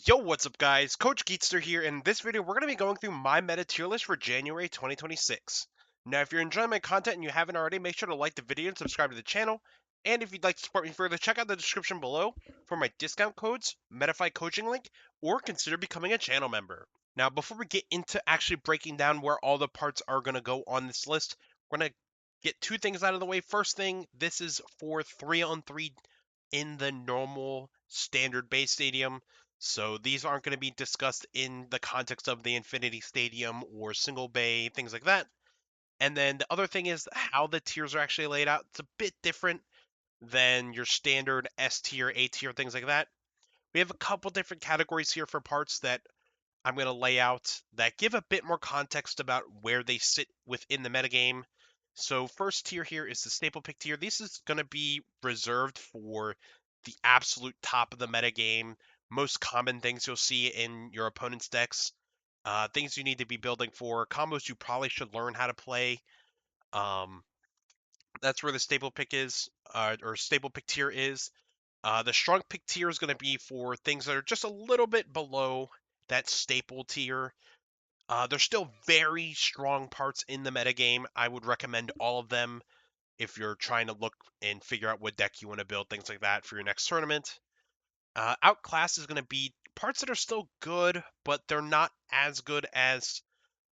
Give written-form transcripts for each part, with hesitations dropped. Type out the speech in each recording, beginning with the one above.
Yo, what's up guys? Coach Geetster here, and in this video we're going to be going through my meta tier list for January 2026. Now, if you're enjoying my content and you haven't already, make sure to like the video and subscribe to the channel. And if you'd like to support me further, check out the description below for my discount codes, Metafy coaching link, or consider becoming a channel member. Now, before we get into actually breaking down where all the parts are going to go on this list, we're going to get two things out of the way. First thing, this is for 3-on-3 in the normal standard base stadium. So these aren't going to be discussed in the context of the Infinity Stadium or single bay, things like that. And then the other thing is how the tiers are actually laid out. It's a bit different than your standard S tier, A tier, things like that. We have a couple different categories here for parts that I'm going to lay out that give a bit more context about where they sit within the metagame. So first tier here is the staple pick tier. This is going to be reserved for the absolute top of the metagame, most common things you'll see in your opponent's decks, things you need to be building for, combos you probably should learn how to play. Um, that's where the staple pick is, or staple pick tier is. The strong pick tier is going to be for things that are just a little bit below that staple tier. There's still very strong parts in the metagame. I would recommend all of them if you're trying to look and figure out what deck you want to build, things like that for your next tournament. Outclass is going to be parts that are still good, but they're not as good as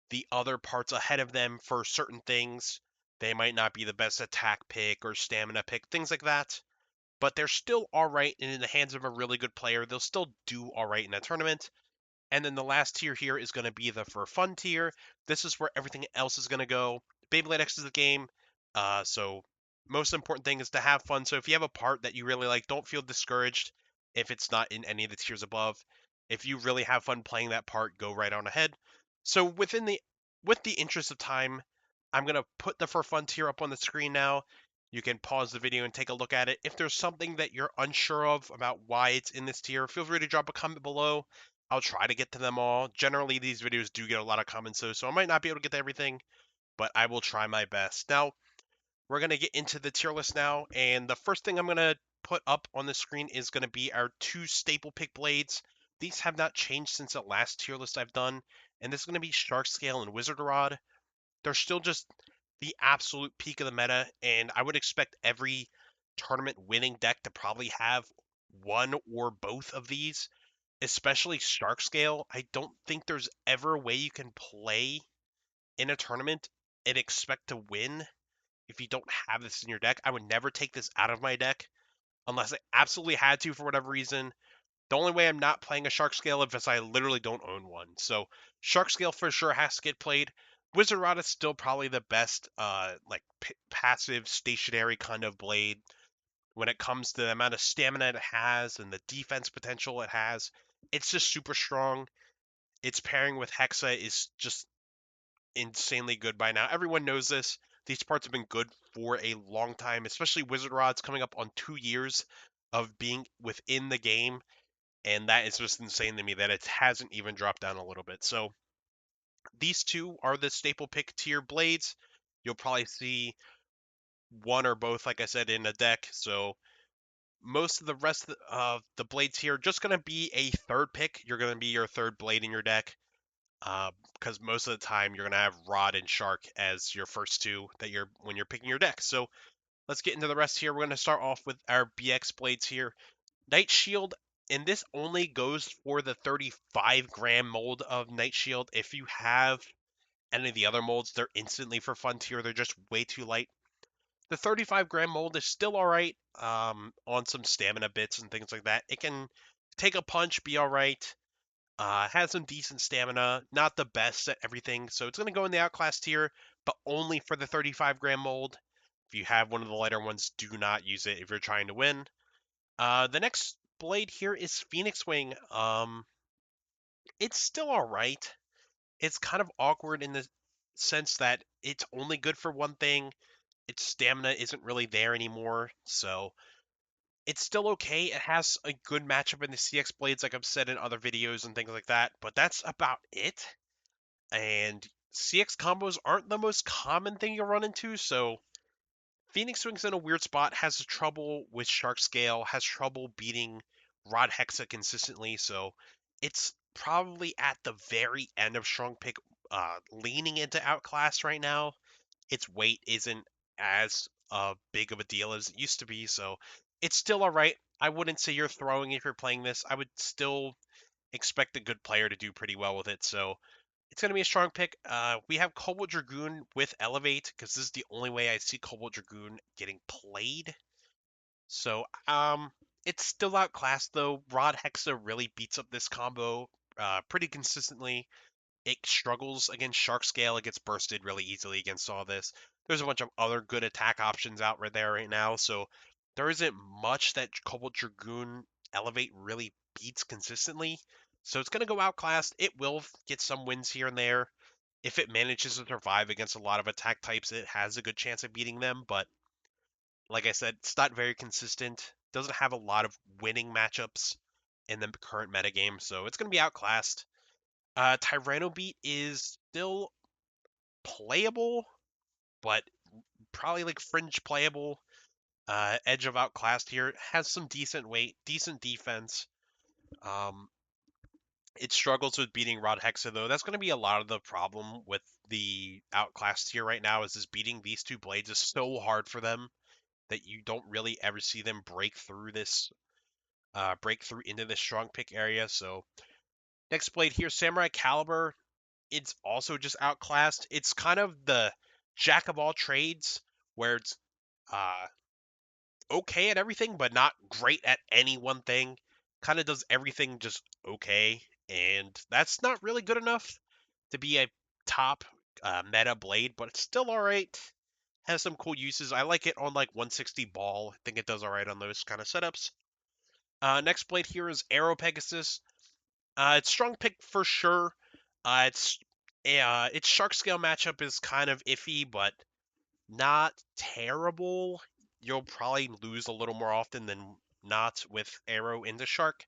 the other parts ahead of them for certain things. They might not be the best attack pick or stamina pick, things like that, but they're still all right, and in the hands of a really good player, they'll still do all right in a tournament. And then the last tier here is going to be the for fun tier. This is where everything else is going to go. Beyblade X is the game. So most important thing is to have fun. So if you have a part that you really like, don't feel discouraged if it's not in any of the tiers above. If you really have fun playing that part, go right on ahead. So with the interest of time, I'm gonna put the for fun tier up on the screen now. You can pause the video and take a look at it. If there's something that you're unsure of about why it's in this tier, feel free to drop a comment below. I'll try to get to them all. Generally, these videos do get a lot of comments, so I might not be able to get to everything, but I will try my best. Now, we're going to get into the tier list now, and the first thing I'm going to put up on the screen is going to be our two staple pick blades. These have not changed since the last tier list I've done, and this is going to be Shark Scale and Wizard Rod. They're still just the absolute peak of the meta, and I would expect every tournament winning deck to probably have one or both of these, especially Shark Scale. I don't think there's ever a way you can play in a tournament and expect to win if you don't have this in your deck. I would never take this out of my deck unless I absolutely had to for whatever reason. The only way I'm not playing a Shark Scale is if I literally don't own one. So Shark Scale for sure has to get played. Wizard Rod is still probably the best, passive stationary kind of blade when it comes to the amount of stamina it has and the defense potential it has. It's just super strong. Its pairing with Hexa is just insanely good by now. Everyone knows this. These parts have been good for a long time, especially Wizard Rod's coming up on 2 years of being within the game, and that is just insane to me that it hasn't even dropped down a little bit. So these two are the staple pick tier blades. You'll probably see one or both, like I said, in a deck. So most of the rest of the blades here are just going to be a third pick. You're going to be your third blade in your deck. Because most of the time you're gonna have Rod and Shark as your first two that you're when you're picking your deck. So let's get into the rest here. We're gonna start off with our BX blades here. Night Shield, and this only goes for the 35-gram mold of Night Shield. If you have any of the other molds, they're instantly for fun tier. They're just way too light. The 35-gram mold is still all right on some stamina bits and things like that. It can take a punch, be all right. Has some decent stamina, not the best at everything, so it's going to go in the outclass tier, but only for the 35-gram mold. If you have one of the lighter ones, do not use it if you're trying to win. The next blade here is Phoenix Wing. It's still alright. It's kind of awkward in the sense that it's only good for one thing. Its stamina isn't really there anymore, so it's still okay. It has a good matchup in the CX blades, like I've said in other videos and things like that, but that's about it. And CX combos aren't the most common thing you'll run into, so Phoenix Wing's in a weird spot, has trouble with Shark Scale, has trouble beating Rod Hexa consistently, so It's probably at the very end of strong pick, leaning into outclass right now. Its weight isn't as big of a deal as it used to be, so it's still all right. I wouldn't say you're throwing if you're playing this. I would still expect a good player to do pretty well with it, so it's going to be a strong pick. We have Cobalt Dragoon with Elevate because this is the only way I see Cobalt Dragoon getting played. So, it's still outclassed though. Rod Hexa really beats up this combo pretty consistently. It struggles against Shark Scale. It gets bursted really easily against all this. There's a bunch of other good attack options out right there right now, so there isn't much that Cobalt Dragoon Elevate really beats consistently. So it's going to go outclassed. It will get some wins here and there. If it manages to survive against a lot of attack types, it has a good chance of beating them, but like I said, it's not very consistent. Doesn't have a lot of winning matchups in the current metagame, so it's going to be outclassed. Tyranno Beat is still playable, but probably like fringe playable. Edge of outclassed here has some decent weight, decent defense. Um, it struggles with beating Rod Hexa though. That's going to be a lot of the problem with the outclassed here right now. Is beating these two blades is so hard for them that you don't really ever see them break through into this strong pick area. So next blade here, Samurai Caliber. It's also just outclassed. It's kind of the jack of all trades where it's uh, okay at everything, but not great at any one thing. Kind of does everything just okay, and that's not really good enough to be a top meta blade, but it's still all right. Has some cool uses. I like it on like 160 ball. I think it does all right on those kind of setups. Next blade here is Arrow Pegasus. It's strong pick for sure. Its Shark Scale matchup is kind of iffy, but not terrible. You'll probably lose a little more often than not with Arrow into Shark.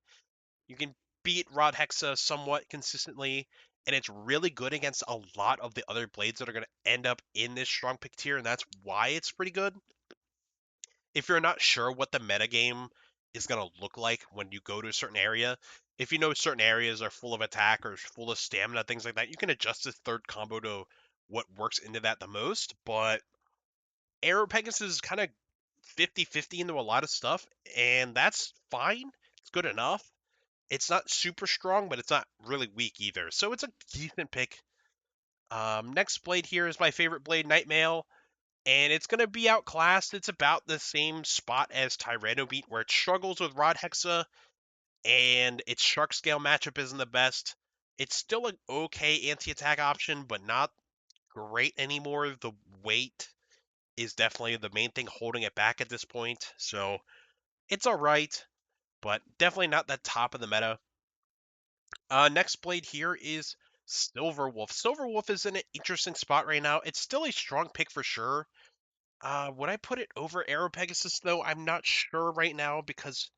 You can beat Rod Hexa somewhat consistently, and it's really good against a lot of the other blades that are going to end up in this strong pick tier, and that's why it's pretty good. If you're not sure what the metagame is going to look like when you go to a certain area, if you know certain areas are full of attack or full of stamina, things like that, you can adjust this third combo to what works into that the most. But Arrow Pegasus is kind of 50-50 into a lot of stuff, and that's fine. It's good enough. It's not super strong, but it's not really weak either. So it's a decent pick. Next blade here is my favorite blade, Nightmail, and it's going to be outclassed. It's about the same spot as Tyranno Beat, where it struggles with Rod Hexa, and its Shark Scale matchup isn't the best. It's still an okay anti-attack option, but not great anymore. The weight is definitely the main thing holding it back at this point. So it's all right, but definitely not the top of the meta. Next blade here is Silver Wolf. Silver Wolf is in an interesting spot right now. It's still a strong pick for sure. Would I put it over Arrow Pegasus though? I'm not sure right now because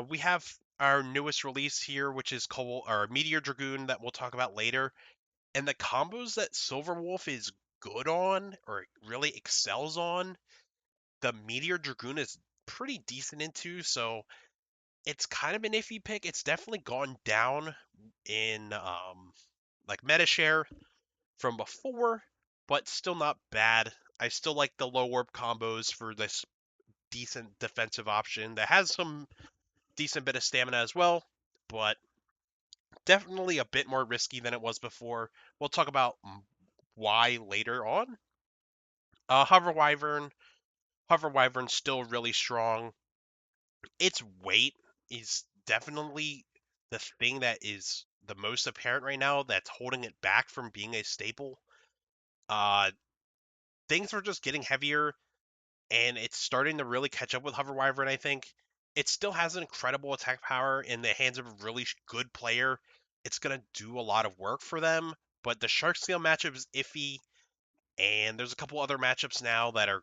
we have our newest release here, which is our Meteor Dragoon that we'll talk about later. And the combos that Silver Wolf is good on or really excels on, the Meteor Dragoon is pretty decent into. So it's kind of an iffy pick. It's definitely gone down in like meta share from before, but still not bad. I still like the low warp combos for this decent defensive option that has some decent bit of stamina as well, but definitely a bit more risky than it was before. We'll talk about why later on. Hover Wyvern. Hover Wyvern's still really strong. Its weight is definitely the thing that is the most apparent right now that's holding it back from being a staple. Uh, Things are just getting heavier, and it's starting to really catch up with Hover Wyvern, I think. It still has an incredible attack power in the hands of a really good player. It's going to do a lot of work for them, but the Shark Scale matchup is iffy, and there's a couple other matchups now that are a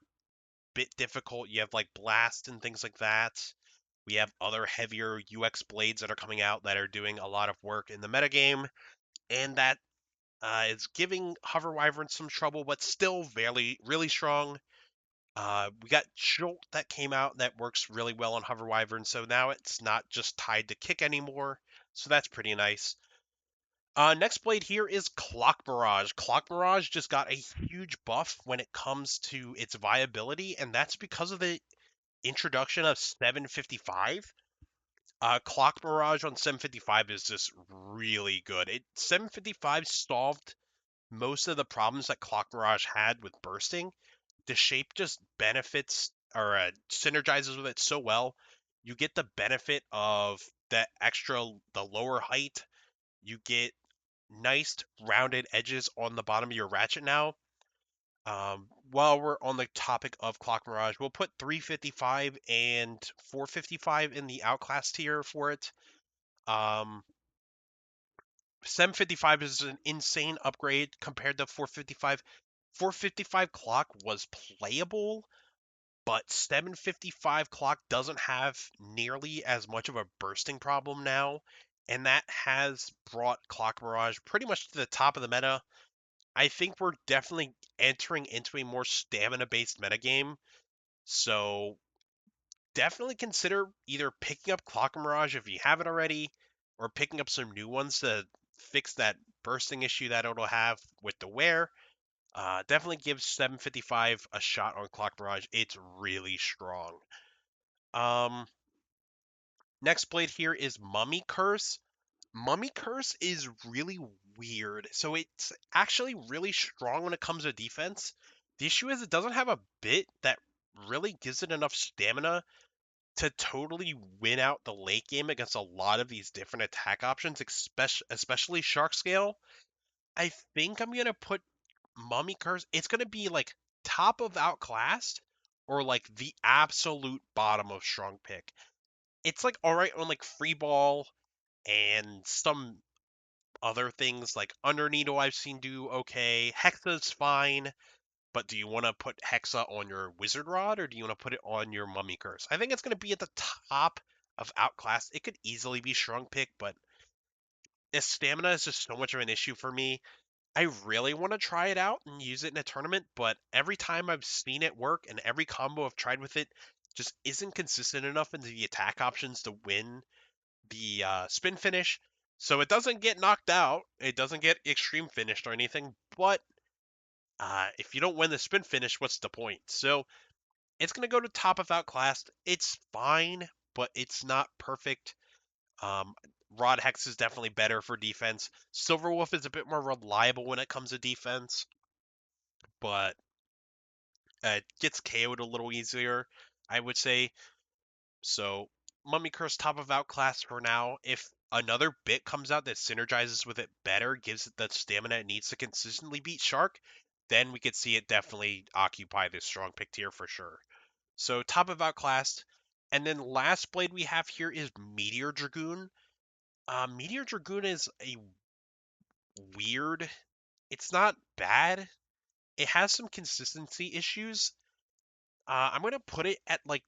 bit difficult. You have like Blast and things like that. We have other heavier UX blades that are coming out that are doing a lot of work in the metagame, and that is giving Hover Wyvern some trouble, but still really strong. We got Jolt that came out that works really well on Hover Wyvern, so now it's not just tied to kick anymore. so that's pretty nice. Next blade here is Clock Barrage. Clock Barrage just got a huge buff when it comes to its viability, and that's because of the introduction of 755. Clock Barrage on 755 is just really good. 755 solved most of the problems that Clock Barrage had with bursting. The shape just benefits or synergizes with it so well. You get the benefit of the lower height. You get nice rounded edges on the bottom of your ratchet now. While we're on the topic of Clock Mirage, we'll put 355 and 455 in the outclass tier for it. Um, 755 is an insane upgrade compared to 455. 455 clock was playable, but 755 clock doesn't have nearly as much of a bursting problem now, and that has brought Clock Mirage pretty much to the top of the meta. I think we're definitely entering into a more stamina-based metagame, so definitely consider either picking up Clock Mirage if you haven't already, or picking up some new ones to fix that bursting issue that it'll have with the wear. Definitely give 755 a shot on Clock Mirage. It's really strong. Um, Next blade here is Mummy Curse. Mummy Curse is really weird. So it's actually really strong when it comes to defense. The issue is it doesn't have a bit that really gives it enough stamina to totally win out the late game against a lot of these different attack options, especially Shark Scale. I think I'm gonna put Mummy Curse. It's gonna be like top of Outclassed or like the absolute bottom of Strong Pick. It's like alright on like Free Ball and some other things like Underneedle I've seen do okay. Hexa's fine, but do you want to put Hexa on your Wizard Rod or do you want to put it on your Mummy Curse? I think it's going to be at the top of Outclass. It could easily be Shrunk Pick, but its stamina is just so much of an issue for me. I really want to try it out and use it in a tournament, but every time I've seen it work and every combo I've tried with it just isn't consistent enough into the attack options to win the spin finish. So it doesn't get knocked out. It doesn't get extreme finished or anything. But if you don't win the spin finish, what's the point? So it's going to go to top of Outclassed. It's fine, but it's not perfect. Um, Rod Hex is definitely better for defense. Silverwolf is a bit more reliable when it comes to defense, but it gets KO'd a little easier, I would say. So Mummy Curse top of Outclass for now. If another bit comes out that synergizes with it better, gives it the stamina it needs to consistently beat Shark, then we could see it definitely occupy this strong pick tier for sure. So top of Outclassed. And then last blade we have here is Meteor Dragoon. Meteor Dragoon is a weird. It's not bad. It has some consistency issues. I'm gonna put it at like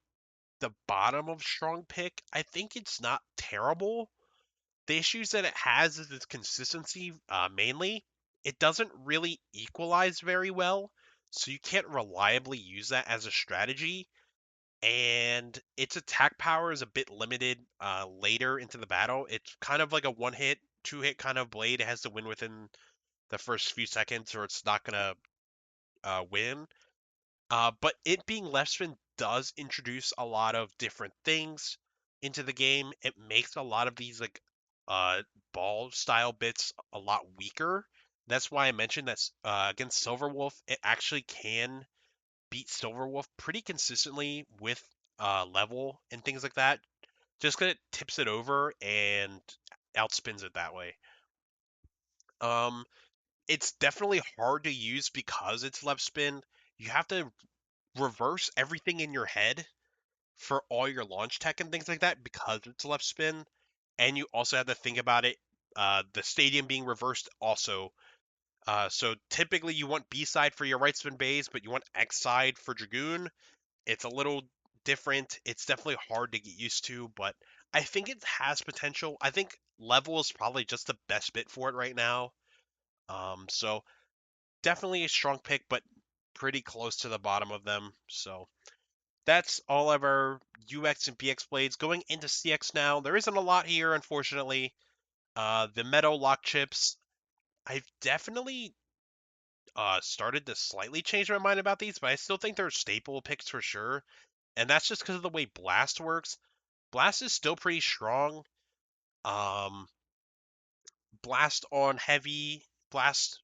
the bottom of strong pick. I think it's not terrible. The issues that it has is its consistency, mainly. It doesn't really equalize very well, so you can't reliably use that as a strategy. And its attack power is a bit limited later into the battle. It's kind of like a one hit, two hit kind of blade. It has to win within the first few seconds, or it's not gonna win. But it being left spin does introduce a lot of different things into the game. It makes a lot of these like uh, ball style bits a lot weaker. That's why I mentioned that against Silverwolf, it actually can beat Silverwolf pretty consistently with level and things like that. Just because it tips it over and outspins it that way. Um, it's definitely hard to use because it's left spin. You have to reverse everything in your head for all your launch tech and things like that because it's left spin. And you also have to think about it, the stadium being reversed also. So typically you want B side for your right spin bays, but you want X side for Dragoon. It's a little different. It's definitely hard to get used to, but I think it has potential. I think level is probably just the best bit for it right now. So definitely a strong pick, but pretty close to the bottom of them. So that's all of our UX and BX blades. Going into CX now, there isn't a lot here, unfortunately. The metal lock chips, I've definitely started to slightly change my mind about these, but I still think they're staple picks for sure. And that's just because of the way Blast works. Blast is still pretty strong. Um, Blast on heavy, Blast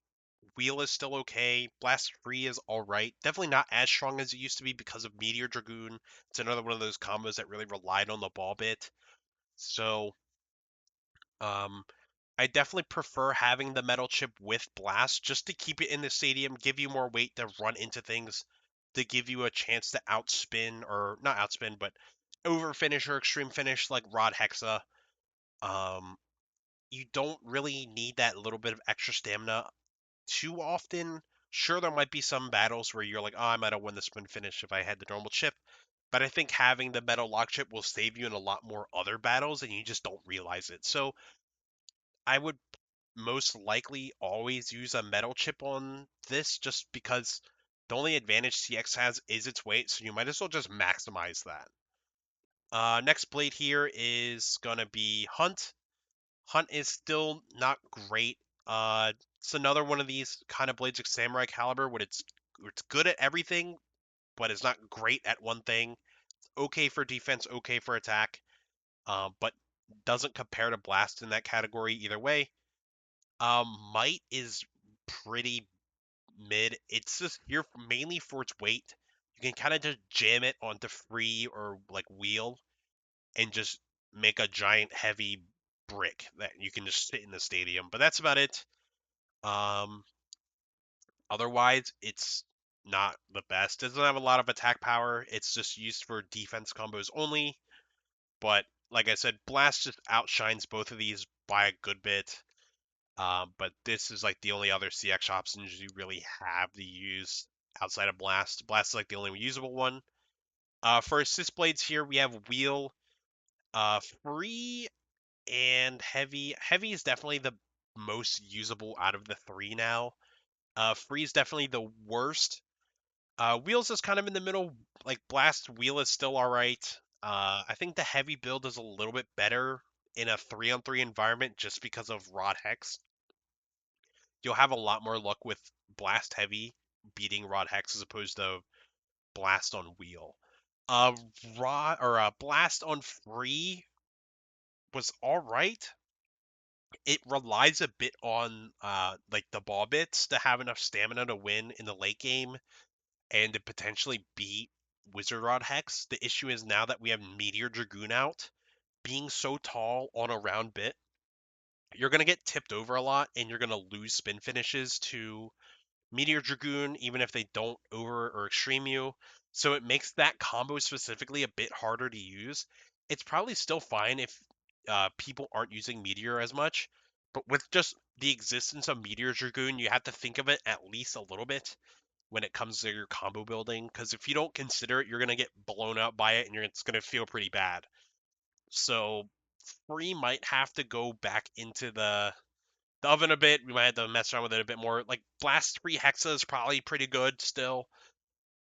wheel is still okay. Blast free is all right. Definitely not as strong as it used to be because of Meteor Dragoon. It's another one of those combos that really relied on the ball bit. So, um, I definitely prefer having the metal chip with Blast just to keep it in the stadium, give you more weight to run into things, to give you a chance to outspin, or not outspin, but over finish or extreme finish like Rod Hexa. Um, you don't really need that little bit of extra stamina too often. Sure, there might be some battles where you're like, oh, I might have won the spin finish if I had the normal chip. But I think having the metal lock chip will save you in a lot more other battles and you just don't realize it. So I would most likely always use a metal chip on this just because the only advantage CX has is its weight, so you might as well just maximize that. Next blade here is gonna be Hunt. Hunt is still not great. It's another one of these kind of blades like Samurai Caliber, where it's good at everything, but it's not great at one thing. Okay for defense, okay for attack, but doesn't compare to Blast in that category either way. Might is pretty mid. It's just here mainly for its weight. You can kind of just jam it onto free or like wheel and just make a giant heavy brick that you can just sit in the stadium. But that's about it. Um, Otherwise, it's not the best. It doesn't have a lot of attack power. It's just used for defense combos only. But like I said, Blast just outshines both of these by a good bit. But this is like the only other CX options you really have to use outside of Blast. Blast is like the only usable one. For assist blades here, we have Wheel, Free, and Heavy. Heavy is definitely the most usable out of the three now. Free is definitely the worst. Wheels is kind of in the middle. Like Blast Wheel is still all right. I think the Heavy build is a little bit better in a 3-on-3 environment just because of Rod Hex. You'll have a lot more luck with Blast Heavy beating Rod Hex as opposed to Blast on Wheel. Uh, Blast on Free was all right. It relies a bit on like the ball bits to have enough stamina to win in the late game and to potentially beat Wizard Rod Hex. The issue is now that we have Meteor Dragoon out, being so tall on a round bit, you're gonna get tipped over a lot and you're gonna lose spin finishes to Meteor Dragoon, even if they don't over or extreme you. So it makes that combo specifically a bit harder to use. It's probably still fine if people aren't using Meteor as much, but with just the existence of Meteor Dragoon, you have to think of it at least a little bit when it comes to your combo building. Because if you don't consider it, you're gonna get blown out by it, and it's gonna feel pretty bad. So Free might have to go back into the oven a bit. We might have to mess around with it a bit more. Like Blast 3 Hexa is probably pretty good still,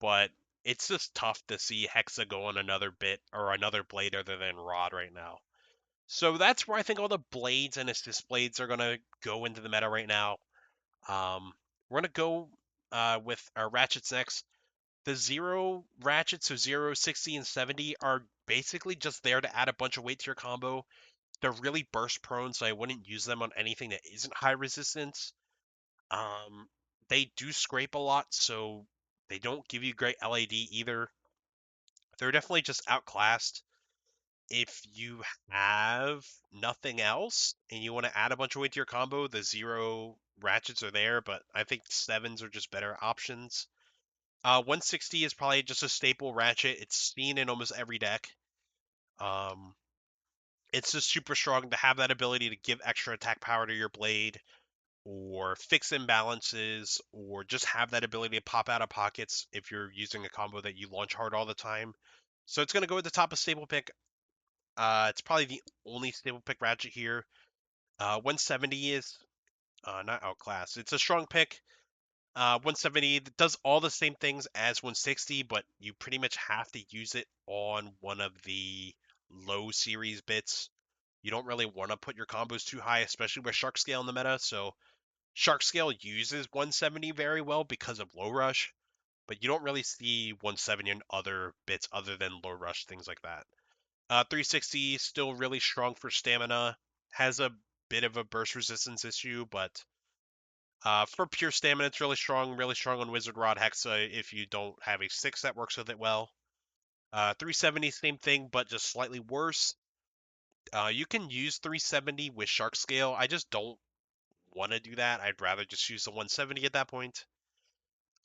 but it's just tough to see Hexa go on another bit or another blade other than Rod right now. So that's where I think all the blades and assist blades are gonna go into the meta right now. We're gonna go with our Ratchets next. The zero Ratchets, so 0, 60, and 70 are basically just there to add a bunch of weight to your combo. They're really burst prone, so I wouldn't use them on anything that isn't high resistance. Um, they do scrape a lot, so they don't give you great LAD either. They're definitely just outclassed. If you have nothing else and you want to add a bunch of weight to your combo, the zero ratchets are there, but I think sevens are just better options. 160 is probably just a staple ratchet. It's seen in almost every deck. Um, it's just super strong to have that ability to give extra attack power to your blade, or fix imbalances, or just have that ability to pop out of pockets if you're using a combo that you launch hard all the time. So it's going to go at the top of stable pick. It's probably the only stable pick ratchet here. 170 is not outclassed. It's a strong pick. 170 does all the same things as 160, but you pretty much have to use it on one of the low series bits. You don't really want to put your combos too high, especially with Shark Scale in the meta. So Shark Scale uses 170 very well because of Low Rush, but you don't really see 170 in other bits other than Low Rush, things like that. 360 still really strong for stamina. Has a bit of a burst resistance issue, but for pure stamina, it's really strong. Really strong on Wizard Rod Hexa if you don't have a 6 that works with it well. 370, same thing, but just slightly worse. You can use 370 with Shark Scale. I just don't want to do that. I'd rather just use the 170 at that point.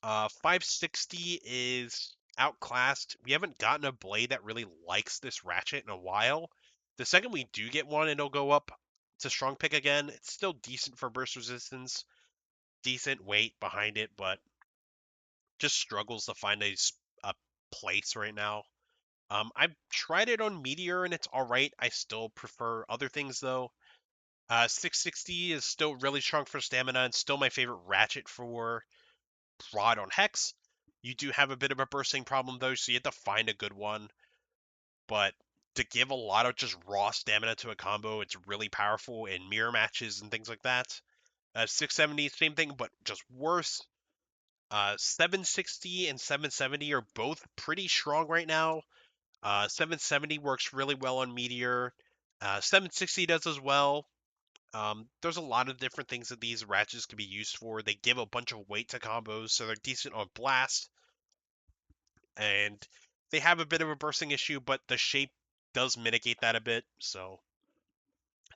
560 is outclassed. We haven't gotten a blade that really likes this ratchet in a while. The second we do get one, it'll go up to strong pick again. It's still decent for burst resistance, decent weight behind it, but just struggles to find a place right now. I've tried it on Meteor and it's all right. I still prefer other things though. 660 is still really strong for stamina and still my favorite ratchet for Rod on Hex. You do have a bit of a bursting problem though, so you have to find a good one. But to give a lot of just raw stamina to a combo, it's really powerful in mirror matches and things like that. 670, same thing, but just worse. 760 and 770 are both pretty strong right now. 770 works really well on Meteor. 760 does as well. There's a lot of different things that these ratchets can be used for. They give a bunch of weight to combos, so they're decent on blast. And they have a bit of a bursting issue, but the shape does mitigate that a bit. So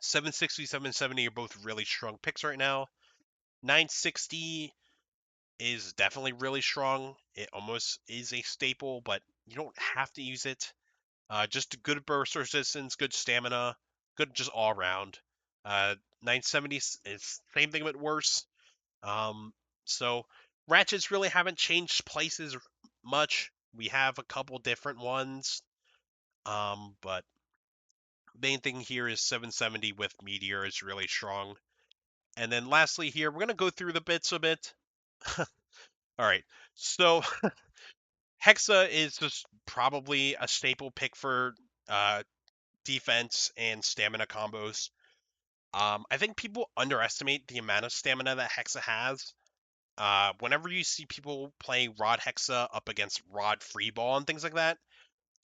760, 770 are both really strong picks right now. 960 is definitely really strong. It almost is a staple, but you don't have to use it. Just good burst resistance, good stamina, good just all around. 970 is same thing but worse. Um, so ratchets really haven't changed places much. We have a couple different ones, but main thing here is 770 with Meteor is really strong. And then lastly here, we're gonna go through the bits a bit. All right, so Hexa is just probably a staple pick for uh, defense and stamina combos. I think people underestimate the amount of stamina that Hexa has. Whenever you see people play Rod Hexa up against Rod Freeball and things like that,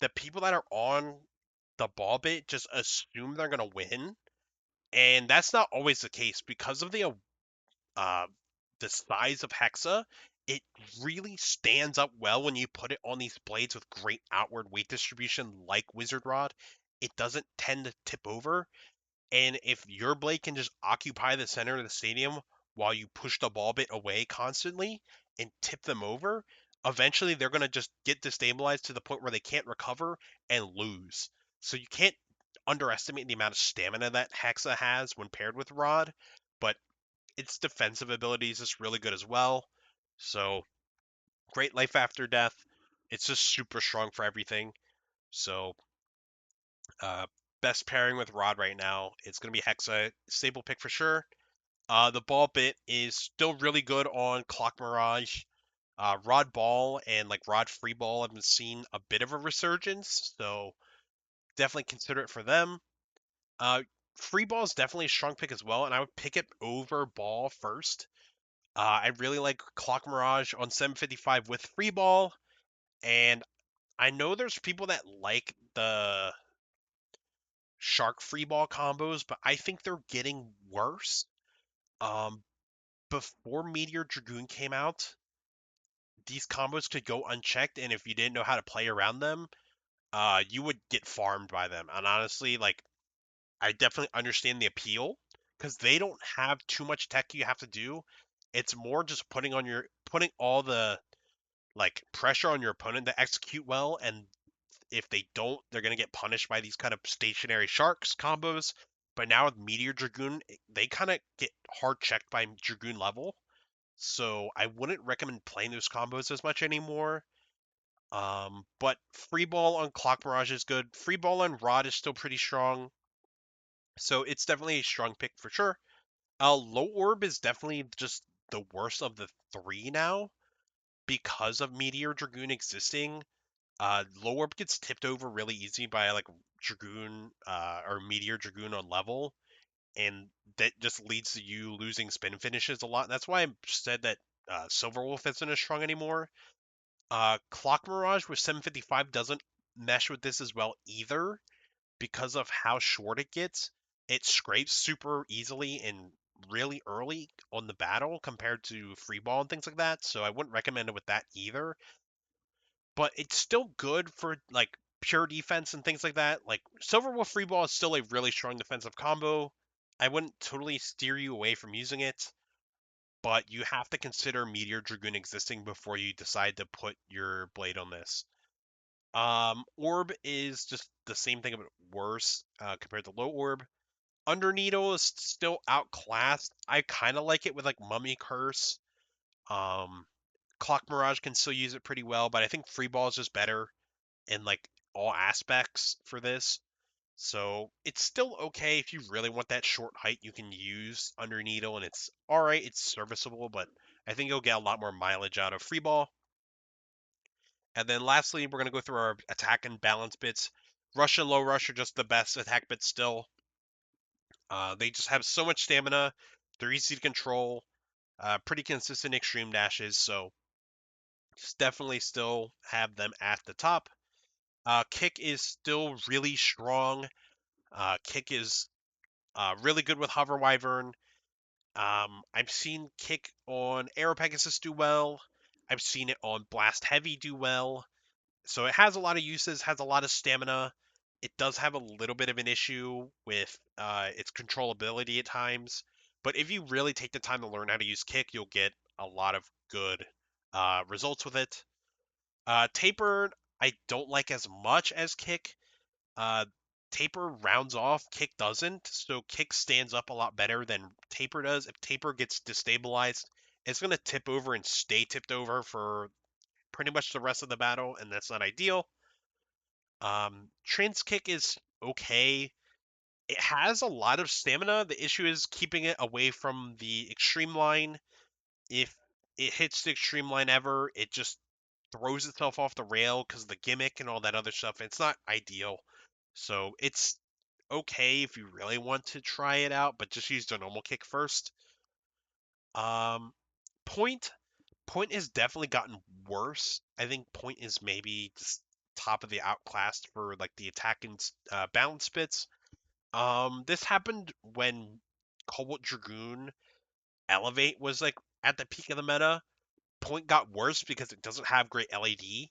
the people that are on the ball bit just assume they're gonna win, and that's not always the case because of uh, the size of Hexa. It really stands up well when you put it on these blades with great outward weight distribution, like Wizard Rod. It doesn't tend to tip over, and if your blade can just occupy the center of the stadium while you push the ball bit away constantly and tip them over, eventually they're going to just get destabilized to the point where they can't recover and lose. So you can't underestimate the amount of stamina that Hexa has when paired with Rod, but its defensive ability is just really good as well. So great life after death. It's just super strong for everything. So uh, best pairing with Rod right now, it's going to be Hexa. Stable pick for sure. The ball bit is still really good on Clock Mirage. Rod Ball and like Rod Free Ball have been seen a bit of a resurgence, so definitely consider it for them. Free Ball is definitely a strong pick as well, and I would pick it over Ball first. I really like Clock Mirage on 755 with Free Ball, and I know there's people that like the Shark Free Ball combos, but I think they're getting worse. Um, Before Meteor Dragoon came out, these combos could go unchecked, and if you didn't know how to play around them, you would get farmed by them. And honestly, like I definitely understand the appeal because they don't have too much tech you have to do. It's more just putting all the like pressure on your opponent to execute well, and if they don't, they're gonna get punished by these kind of stationary sharks combos. But now with Meteor Dragoon, they kind of get hard checked by Dragoon level, so I wouldn't recommend playing those combos as much anymore. But Free Ball on Clock Mirage is good. Free Ball on Rod is still pretty strong, so it's definitely a strong pick for sure. Low Orb is definitely just the worst of the three now because of Meteor Dragoon existing. Low orb gets tipped over really easy by like Dragoon or Meteor Dragoon on level, and that just leads to you losing spin finishes a lot. That's why I said that Silver Wolf isn't as strong anymore. Clock Mirage with 755 doesn't mesh with this as well either because of how short it gets. It scrapes super easily and really early on the battle compared to free ball and things like that. So I wouldn't recommend it with that either. But it's still good for like pure defense and things like that. Like Silver Wolf free ball is still a really strong defensive combo. I wouldn't totally steer you away from using it, but you have to consider Meteor Dragoon existing before you decide to put your blade on this. Orb is just the same thing, but worse compared to low orb. Under Needle is still outclassed. I kind of like it with like Mummy Curse. Um, Clock Mirage can still use it pretty well, but I think Free Ball is just better in like all aspects for this. So it's still okay if you really want that short height. You can use Under Needle, and it's all right. It's serviceable, but I think you'll get a lot more mileage out of Free Ball. And then lastly, we're gonna go through our attack and balance bits. Rush and low rush are just the best attack bits still. They just have so much stamina. They're easy to control. Pretty consistent extreme dashes, so just definitely still have them at the top. Kick is still really strong. Kick is really good with Hover Wyvern. I've seen Kick on Aero Pegasus do well. I've seen it on Blast Heavy do well. So it has a lot of uses, has a lot of stamina. It does have a little bit of an issue with its controllability at times. But if you really take the time to learn how to use Kick, you'll get a lot of good results with it. Taper, I don't like as much as Kick. Uh, Taper rounds off, Kick doesn't. So Kick stands up a lot better than Taper does. If Taper gets destabilized, it's going to tip over and stay tipped over for pretty much the rest of the battle, and that's not ideal. Trance Kick is okay. It has a lot of stamina. The issue is keeping it away from the extreme line. If it hits the extreme line ever, it just throws itself off the rail because of the gimmick and all that other stuff. It's not ideal. So it's okay if you really want to try it out, but just use the normal kick first. Um, Point Point has definitely gotten worse. I think Point is maybe just top of the outclassed for like the attack and balance bits. This happened when Cobalt Dragoon Elevate was like at the peak of the meta. Point got worse because it doesn't have great LAD,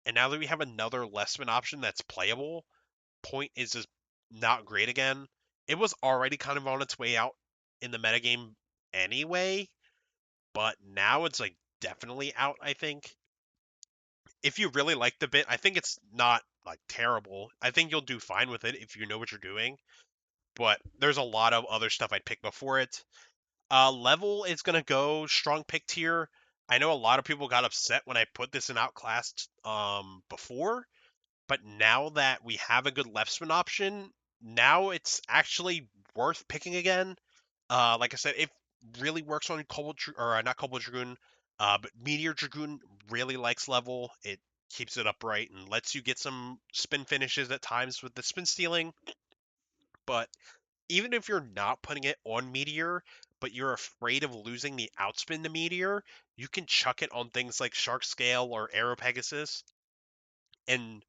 and now that we have another Lessman option that's playable, Point is just not great again. It was already kind of on its way out in the metagame anyway, but now it's like definitely out, I think. If you really like the bit, I think it's not like terrible. I think you'll do fine with it if you know what you're doing, but there's a lot of other stuff I'd pick before it. Level is gonna go strong pick tier. I know a lot of people got upset when I put this in outclassed before, but now that we have a good left spin option, now it's actually worth picking again. Like I said, it really works on not Cobalt Dragoon, but Meteor Dragoon really likes level. It keeps it upright and lets you get some spin finishes at times with the spin stealing. But even if you're not putting it on Meteor, but you're afraid of losing the outspin to Meteor, you can chuck it on things like Shark Scale or Aero Pegasus, and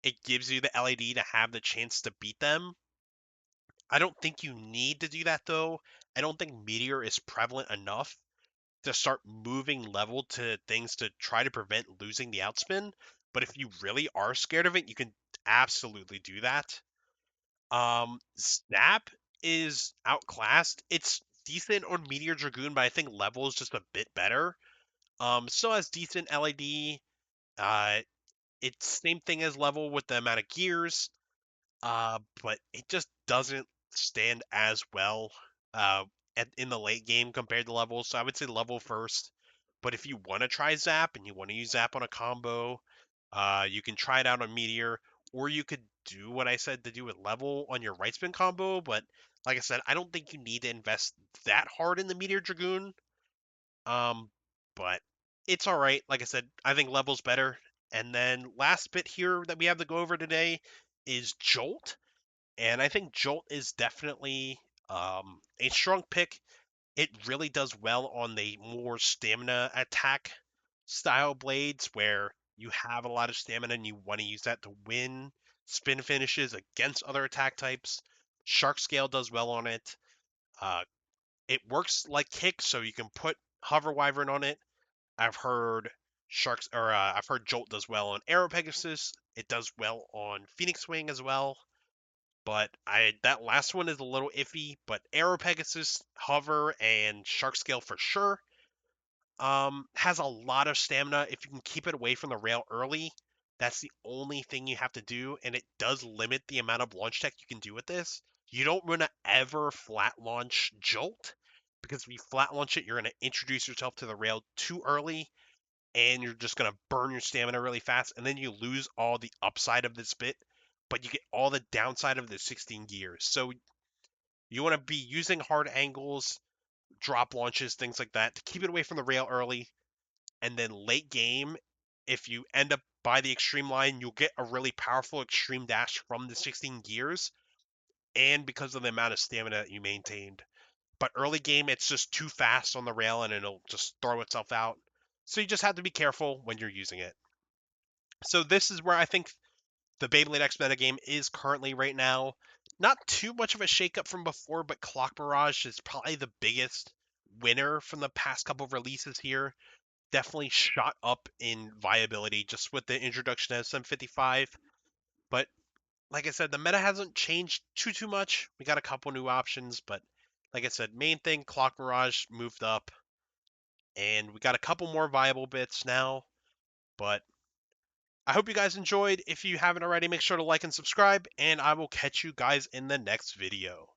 it gives you the LAD to have the chance to beat them. I don't think you need to do that though. I don't think Meteor is prevalent enough to start moving level to things to try to prevent losing the outspin. But if you really are scared of it, you can absolutely do that. Snap is outclassed. It's decent on Meteor Dragoon, but I think level is just a bit better. Still has decent LAD. Uh, it's same thing as level with the amount of gears. But it just doesn't stand as well in the late game compared to level. So I would say level first. But if you want to try Zap and you want to use Zap on a combo, you can try it out on Meteor, or you could do what I said to do with level on your right spin combo. But like I said, I don't think you need to invest that hard in the Meteor Dragoon. Um, but it's all right. Like I said, I think level's better. And then last bit here that we have to go over today is Jolt. And I think Jolt is definitely a strong pick. It really does well on the more stamina attack style blades where you have a lot of stamina and you want to use that to win spin finishes against other attack types. Shark Scale does well on it. Uh, it works like kick, so you can put Hover Wyvern on it. I've heard I've heard Jolt does well on Aero Pegasus. It does well on Phoenix Wing as well. But that last one is a little iffy. But Aero Pegasus, Hover, and Shark Scale for sure. Has a lot of stamina. If you can keep it away from the rail early, that's the only thing you have to do, and it does limit the amount of launch tech you can do with this. You don't want to ever flat launch Jolt, because if you flat launch it, you're going to introduce yourself to the rail too early, and you're just going to burn your stamina really fast, and then you lose all the upside of this bit, but you get all the downside of the 16 gears. So you want to be using hard angles, drop launches, things like that to keep it away from the rail early, and then late game, if you end up by the extreme line, you'll get a really powerful extreme dash from the 16 gears, and because of the amount of stamina that you maintained. But early game, it's just too fast on the rail, and it'll just throw itself out. So you just have to be careful when you're using it. So this is where I think the Beyblade X metagame is currently right now. Not too much of a shakeup from before, but Clock Barrage is probably the biggest winner from the past couple of releases here. Definitely shot up in viability just with the introduction of 755. But like I said, the meta hasn't changed too much. We got a couple new options, but like I said, main thing, Clock Mirage moved up, and we got a couple more viable bits now. But I hope you guys enjoyed. If you haven't already, make sure to like and subscribe, and I will catch you guys in the next video.